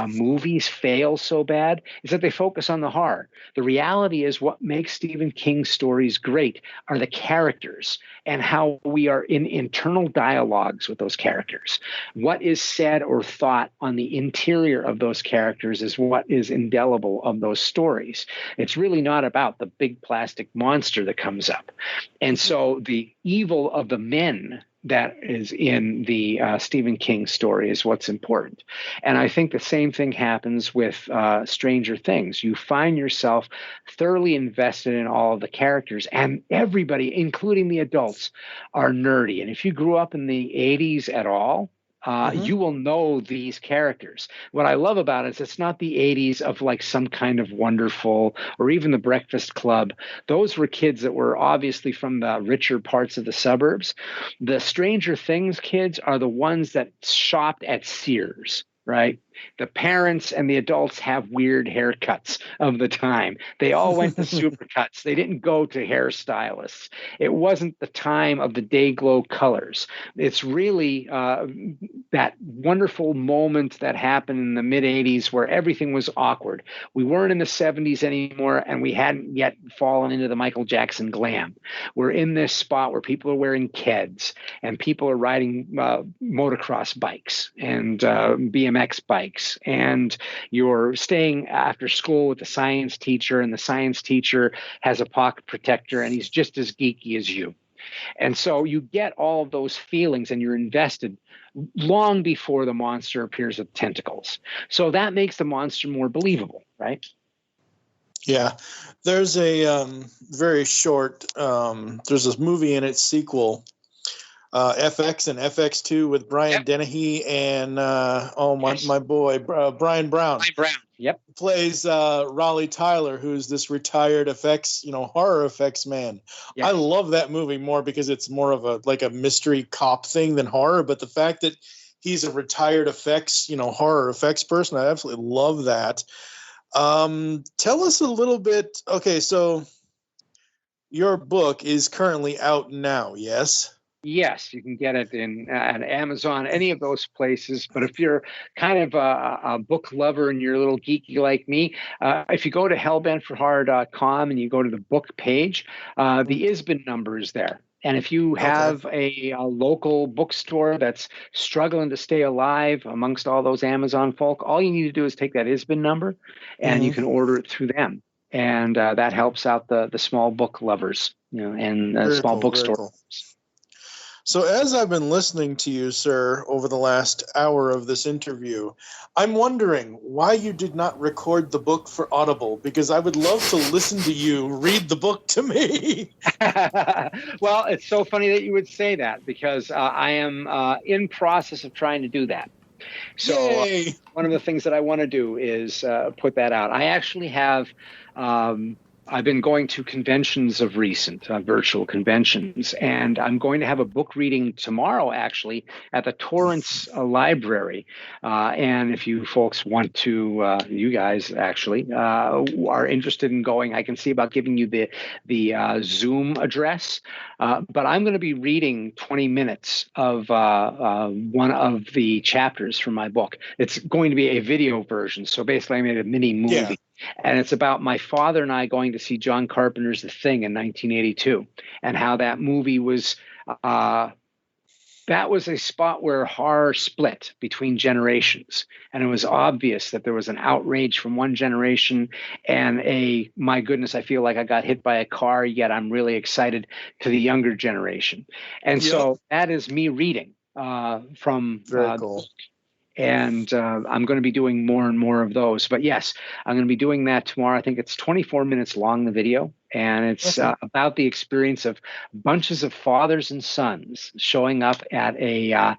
movies fail so bad is that they focus on the horror. The reality is what makes Stephen King's stories great are the characters and how we are in internal dialogues with those characters. What is said or thought on the interior of those characters is what is indelible of those stories. It's really not about the big plastic monster that comes up. And so the evil of the men that is in the Stephen King story is what's important. And I think the same thing happens with Stranger Things. You find yourself thoroughly invested in all of the characters, and everybody, including the adults, are nerdy. And if you grew up in the 80s at all, you will know these characters. What I love about it is it's not the 80s of like some kind of Wonderful or even the Breakfast Club. Those were kids that were obviously from the richer parts of the suburbs. The Stranger Things kids are the ones that shopped at Sears, right? The parents and the adults have weird haircuts of the time. They all went to Supercuts. They didn't go to hairstylists. It wasn't the time of the day glow colors. It's really that wonderful moment that happened in the mid 80s where everything was awkward. We weren't in the 70s anymore, and we hadn't yet fallen into the Michael Jackson glam. We're in this spot where people are wearing Keds and people are riding motocross bikes and BMX bikes. And you're staying after school with the science teacher, and the science teacher has a pocket protector, and he's just as geeky as you. And so you get all of those feelings, and you're invested long before the monster appears with tentacles. So that makes the monster more believable, right? Yeah. There's a very short, there's this movie and its sequel, FX and FX2 with Brian Dennehy and my boy Brian Brown. Brian Brown. Yep. Plays Raleigh Tyler, who's this retired effects, horror effects man. Yep. I love that movie more because it's more of a mystery cop thing than horror. But the fact that he's a retired effects, horror effects person, I absolutely love that. Tell us a little bit. Okay, so your book is currently out now, yes? Yes, you can get it at Amazon, any of those places. But if you're kind of a book lover and you're a little geeky like me, if you go to hellbentforhorror.com and you go to the book page, the ISBN number is there. And if you have a local bookstore that's struggling to stay alive amongst all those Amazon folk, all you need to do is take that ISBN number and you can order it through them. And that helps out the small book lovers, and small bookstore. Cool. So as I've been listening to you, sir, over the last hour of this interview, I'm wondering why you did not record the book for Audible, because I would love to listen to you read the book to me. Well, it's so funny that you would say that, because I am in process of trying to do that. So one of the things that I want to do is put that out. I actually have I've been going to conventions of recent, virtual conventions, and I'm going to have a book reading tomorrow, actually, at the Torrance Library. And if you folks want to, you guys actually are interested in going, I can see about giving you the Zoom address. But I'm going to be reading 20 minutes of one of the chapters from my book. It's going to be a video version, so basically I made a mini movie. Yeah. And it's about my father and I going to see John Carpenter's The Thing in 1982, and how that movie was, that was a spot where horror split between generations. And it was obvious that there was an outrage from one generation and my goodness, I feel like I got hit by a car, yet I'm really excited to the younger generation. And so that is me reading from Very cool. And I'm going to be doing more and more of those. But yes, I'm going to be doing that tomorrow. I think it's 24 minutes long, the video. And it's about the experience of bunches of fathers and sons showing up at a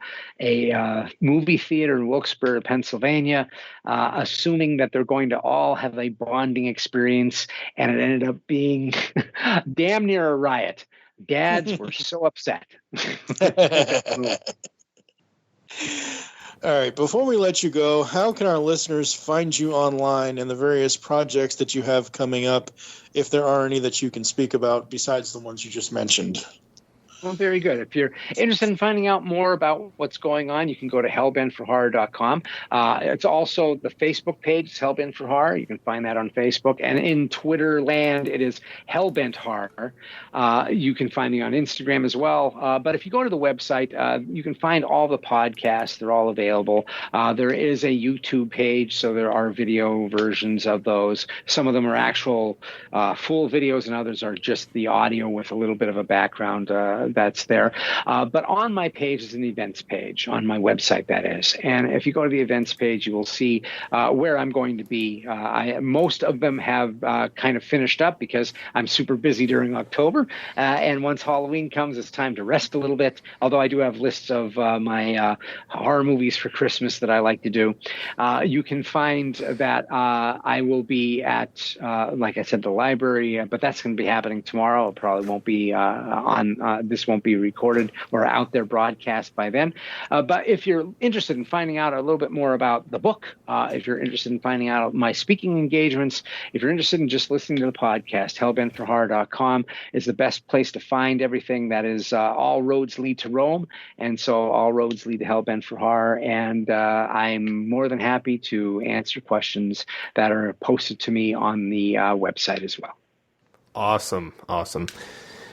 movie theater in Wilkes-Barre, Pennsylvania, assuming that they're going to all have a bonding experience. And it ended up being damn near a riot. Dads were so upset. All right, before we let you go, how can our listeners find you online and the various projects that you have coming up, if there are any that you can speak about besides the ones you just mentioned? Well, very good. If you're interested in finding out more about what's going on, you can go to hellbentforhorror.com. It's also the Facebook page, it's Hellbent for Horror. You can find that on Facebook. And in Twitter land, it is Hellbent Horror. You can find me on Instagram as well. But if you go to the website, you can find all the podcasts. They're all available. There is a YouTube page, so there are video versions of those. Some of them are actual full videos, and others are just the audio with a little bit of a background that's there. But on my page is an events page, on my website, that is. And if you go to the events page, you will see where I'm going to be. Most of them have kind of finished up because I'm super busy during October. And once Halloween comes, it's time to rest a little bit, although I do have lists of my horror movies for Christmas that I like to do. You can find that I will be at, like I said, the library, but that's going to be happening tomorrow. It probably won't be this won't be recorded or out there broadcast by then. But if you're interested in finding out a little bit more about the book, if you're interested in finding out my speaking engagements, if you're interested in just listening to the podcast, hellbentforhorror.com is the best place to find everything. That is all roads lead to Rome, and so all roads lead to Hellbent for Horror. And I'm more than happy to answer questions that are posted to me on the website as well. Awesome.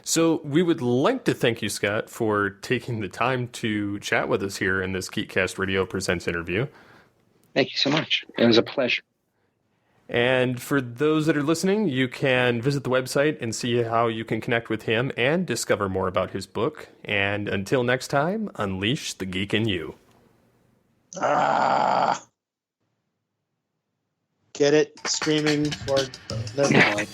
So we would like to thank you, Scott, for taking the time to chat with us here in this GeekCast Radio Presents interview. Thank you so much. It was a pleasure. And for those that are listening, you can visit the website and see how you can connect with him and discover more about his book. And until next time, unleash the geek in you. Get it? Streaming for... Never mind.